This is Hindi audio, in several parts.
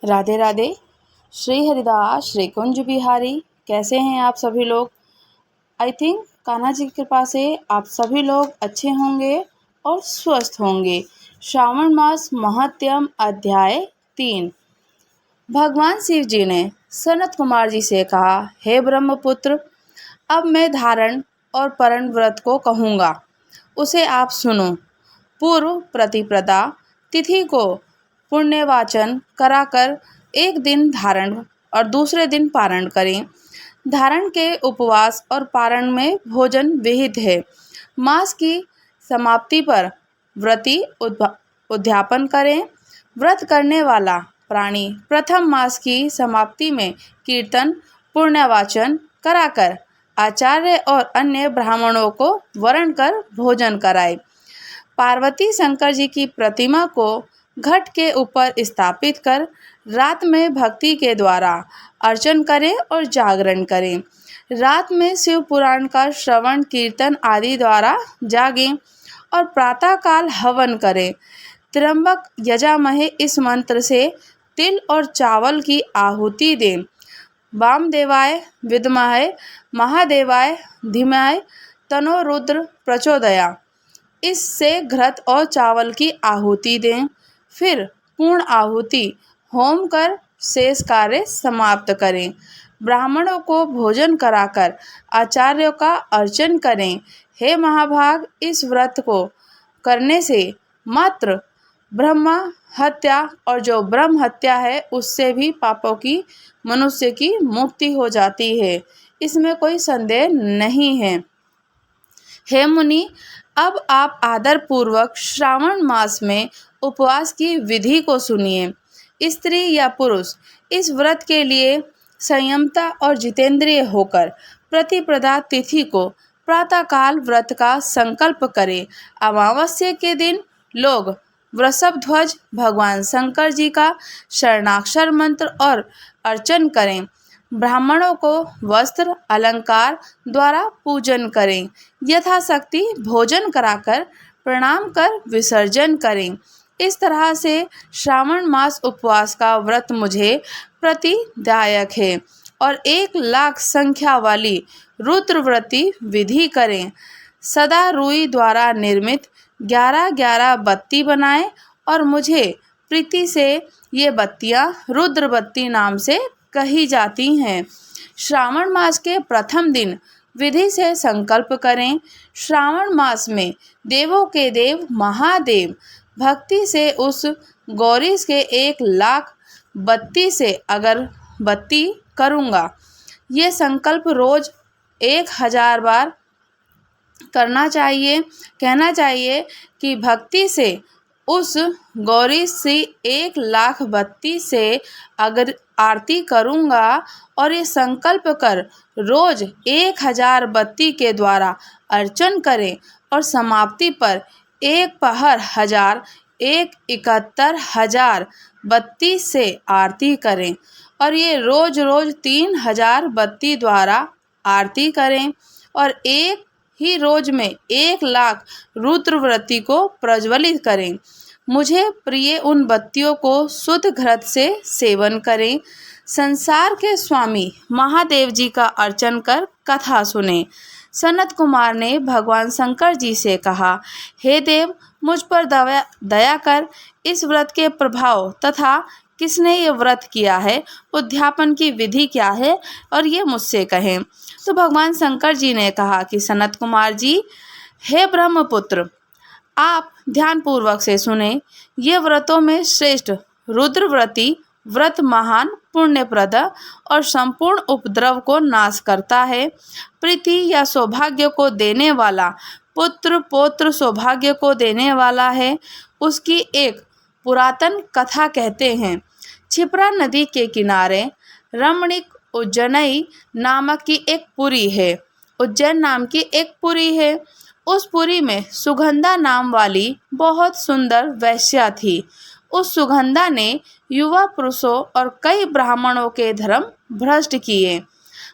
राधे राधे। श्री हरिदास, श्री कुंज बिहारी। कैसे हैं आप सभी लोग? आई थिंक कान्हा जी की कृपा से आप सभी लोग अच्छे होंगे और स्वस्थ होंगे। श्रावण मास महत्यम अध्याय 3। भगवान शिव जी ने सनत कुमार जी से कहा, हे ब्रह्मपुत्र, अब मैं धारण और परण व्रत को कहूँगा, उसे आप सुनो। पूर्व प्रतिप्रदा तिथि को पुण्यवाचन कराकर एक दिन धारण और दूसरे दिन पारण करें। धारण के उपवास और पारण में भोजन विहित है। मास की समाप्ति पर व्रती उद्यापन करें। व्रत करने वाला प्राणी प्रथम मास की समाप्ति में कीर्तन पुण्यवाचन कराकर आचार्य और अन्य ब्राह्मणों को वरण कर भोजन कराए। पार्वती शंकर जी की प्रतिमा को घट के ऊपर स्थापित कर रात में भक्ति के द्वारा अर्चन करें और जागरण करें। रात में शिव पुराण का श्रवण कीर्तन आदि द्वारा जागें और प्रातःकाल हवन करें। त्र्यंबक यजामहे इस मंत्र से तिल और चावल की आहुति दें। वामदेवाय विद्महे महादेवाय धीमहि तन्नो रुद्र प्रचोदया, इससे घृत और चावल की आहुति दें। फिर पूर्ण आहुति होम कर शेष कार्य समाप्त करें। ब्राह्मणों को भोजन कराकर आचार्यों का अर्चन करें। हे महाभाग, इस व्रत को करने से मात्र ब्रह्म हत्या और जो ब्रह्म हत्या है उससे भी पापों की मनुष्य की मुक्ति हो जाती है, इसमें कोई संदेह नहीं है। हे मुनि, अब आप आदर पूर्वक श्रावण मास में उपवास की विधि को सुनिए। स्त्री या पुरुष इस व्रत के लिए संयमता और जितेंद्रिय होकर प्रतिप्रदा तिथि को प्रातःकाल व्रत का संकल्प करें। अमावस्या के दिन लोग वृषभ ध्वज भगवान शंकर जी का शरणाक्षर मंत्र और अर्चन करें। ब्राह्मणों को वस्त्र अलंकार द्वारा पूजन करें। यथाशक्ति भोजन कराकर प्रणाम कर विसर्जन करें। इस तरह से श्रावण मास उपवास का व्रत मुझे प्रतिदायक है और 1,00,000 संख्या वाली रुद्रव्रती विधि करें। सदा रुई द्वारा निर्मित 11-11 बत्ती बनाएं और मुझे प्रीति से ये बत्तियां रुद्र बत्ती नाम से कही जाती हैं। श्रावण मास के प्रथम दिन विधि से संकल्प करें। श्रावण मास में देवों के देव महादेव भक्ति से उस गौरीश के 1,00,000 बत्ती से अगरबत्ती करूँगा। ये संकल्प रोज 1000 बार कहना चाहिए कि भक्ति से उस गौरी से 1,00,000 बत्ती से अगर आरती करूँगा और ये संकल्प कर रोज 1000 बत्ती के द्वारा अर्चन करें और समाप्ति पर 1 पहर 1000 71,000 बत्ती से आरती करें और ये रोज 3000 बत्ती द्वारा आरती करें और एक ही रोज में 1,00,000 रुद्रव्रती को प्रज्वलित करें। मुझे प्रिय उन बत्तियों को शुद्ध घृत से सेवन करें। संसार के स्वामी महादेव जी का अर्चन कर कथा सुने। सनत कुमार ने भगवान शंकर जी से कहा, हे देव, मुझ पर दया कर। इस व्रत के प्रभाव तथा किसने ये व्रत किया है, उद्यापन की विधि क्या है, और ये मुझसे कहें। तो भगवान शंकर जी ने कहा कि सनत कुमार जी, हे ब्रह्मपुत्र, आप ध्यान पूर्वक से सुने। ये व्रतों में श्रेष्ठ रुद्रव्रती व्रत महान पुण्यप्रद और संपूर्ण उपद्रव को नाश करता है। प्रीति या सौभाग्य को देने वाला, पुत्र पौत्र सौभाग्य को देने वाला है। उसकी एक पुरातन कथा कहते हैं। क्षिप्रा नदी के किनारे रमणीक उज्जैनई नामक की एक पुरी है। उज्जैन नाम की एक पुरी है। उस पुरी में सुगंधा नाम वाली बहुत सुंदर वैश्या थी। उस सुगंधा ने युवा पुरुषों और कई ब्राह्मणों के धर्म भ्रष्ट किए।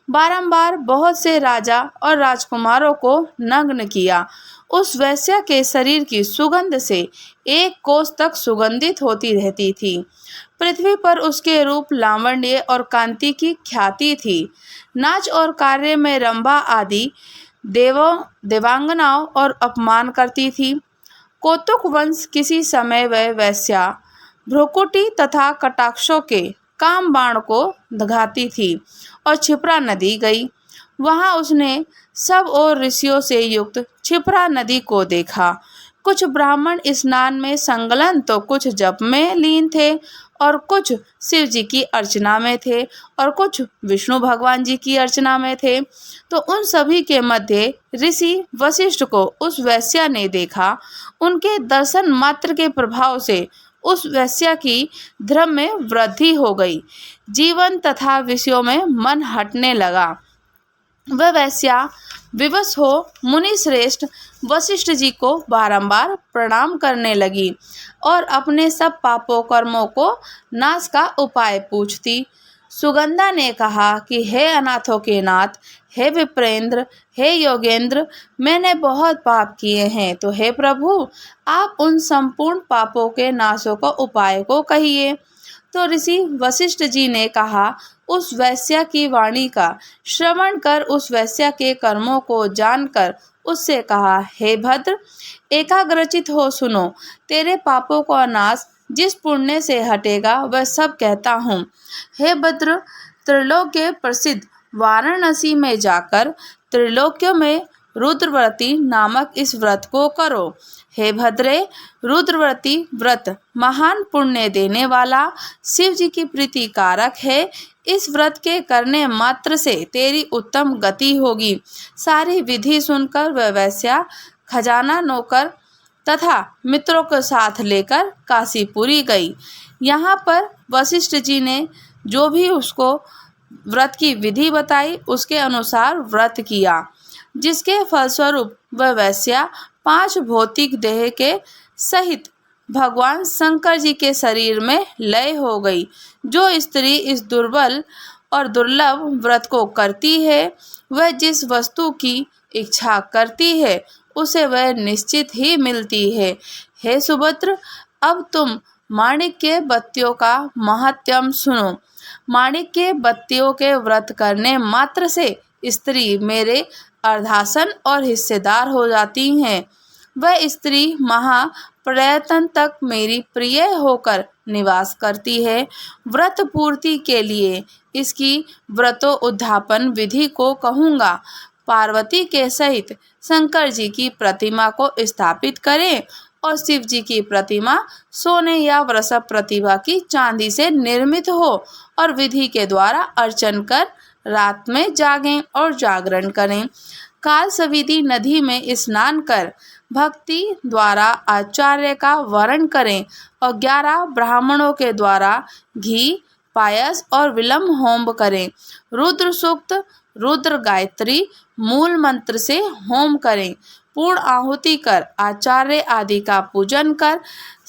बारंबार बहुत से राजा और राजकुमारों को नग्न किया। उस वैश्या के शरीर की सुगंध से 1 कोस तक सुगंधित होती रहती थी। पृथ्वी पर उसके रूप, लावण्य और कांति की ख्याति थी। नाच और कार्य में रंभा आदि देवांगनाओं और अपमान करती थी। कौतुक वंश किसी समय वह वैश्या भ्रुकुटी तथा कटाक्षों के काम बाण को घाती थी और क्षिप्रा नदी गई। वहां उसने सब और ऋषियों से युक्त क्षिप्रा नदी को देखा। कुछ ब्राह्मण स्नान में संलग्न तो कुछ जप में लीन थे और कुछ शिव जी की अर्चना में थे और कुछ विष्णु भगवान जी की अर्चना में थे। तो उन सभी के मध्य ऋषि वशिष्ठ को उस वैश्या ने देखा। उनके दर्शन मात्र के प्रभाव से उस वैश्या की धर्म में वृद्धि हो गई। जीवन तथा विषयों में मन हटने लगा। वह वैश्या विवश हो मुनि श्रेष्ठ वशिष्ठ जी को बारंबार प्रणाम करने लगी और अपने सब पापों कर्मों को नाश का उपाय पूछती। सुगंधा ने कहा कि हे अनाथों के नाथ, हे विप्रेंद्र, हे योगेंद्र, मैंने बहुत पाप किए हैं, तो हे प्रभु आप उन संपूर्ण पापों के नाशों का उपाय को कहिए। तो ऋषि वशिष्ठ जी ने कहा, उस वैश्या की वाणी का श्रवण कर उस वैश्या के कर्मों को जानकर उससे कहा, हे भद्र, एकाग्रचित हो सुनो। तेरे पापों का नाश जिस पुण्य से हटेगा वह सब कहता हूँ। हे भद्र, त्रिलोक्य प्रसिद्ध वाराणसी में जाकर त्रिलोक्यों में रुद्रव्रती नामक इस व्रत को करो। हे भद्रे, रुद्रव्रती व्रत महान पुण्य देने वाला, शिव जी की प्रीति कारक है। इस व्रत के करने मात्र से तेरी उत्तम गति होगी। सारी विधि सुनकर वह वैश्या खजाना नौकर तथा मित्रों के साथ लेकर काशीपुरी गई। यहाँ पर वशिष्ठ जी ने जो भी उसको व्रत की विधि बताई उसके अनुसार व्रत किया, जिसके फलस्वरूप वह वैश्या 5 भौतिक देह के सहित भगवान शंकर जी के शरीर में लय हो गई। जो स्त्री इस दुर्बल और दुर्लभ व्रत को करती है, वह जिस वस्तु की इच्छा करती है उसे वह निश्चित ही मिलती है। हे सुभद्र, अब तुम माणिक्य बत्तियों का महात्म्य सुनो। माणिक्य बत्तियों के व्रत करने मात्र से स्त्री मेरे अर्धासन और हिस्सेदार हो जाती हैं। वह स्त्री महा प्रयत्न तक मेरी प्रिय होकर निवास करती है। व्रत पूर्ति के लिए इसकी व्रतो उद्धापन विधि को कहूँगा। पार्वती के सहित शंकर जी की प्रतिमा को स्थापित करें और शिव जी की प्रतिमा सोने या वृषभ प्रतिभा की चांदी से निर्मित हो और विधि के द्वारा अर्चन कर रात में जागें और जागरण करें। काल सविधि नदी में स्नान कर भक्ति द्वारा आचार्य का वरण करें और 11 ब्राह्मणों के द्वारा घी, पायस और विलंब होम करें। रुद्र सूक्त, रुद्र गायत्री मूल मंत्र से होम करें। पूर्ण आहुति कर आचार्य आदि का पूजन कर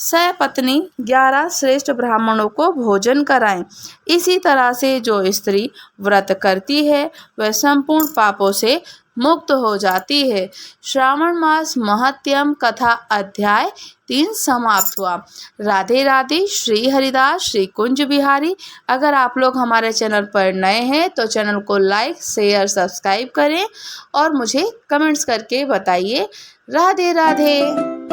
सपत्नी 11 श्रेष्ठ ब्राह्मणों को भोजन कराएं। इसी तरह से जो स्त्री व्रत करती है वह संपूर्ण पापों से मुक्त हो जाती है। श्रावण मास महत्यम कथा अध्याय 3 समाप्त हुआ। राधे राधे। श्री हरिदास श्री कुंज बिहारी। अगर आप लोग हमारे चैनल पर नए हैं तो चैनल को लाइक, शेयर, सब्सक्राइब करें और मुझे कमेंट्स करके बताइए। राधे राधे।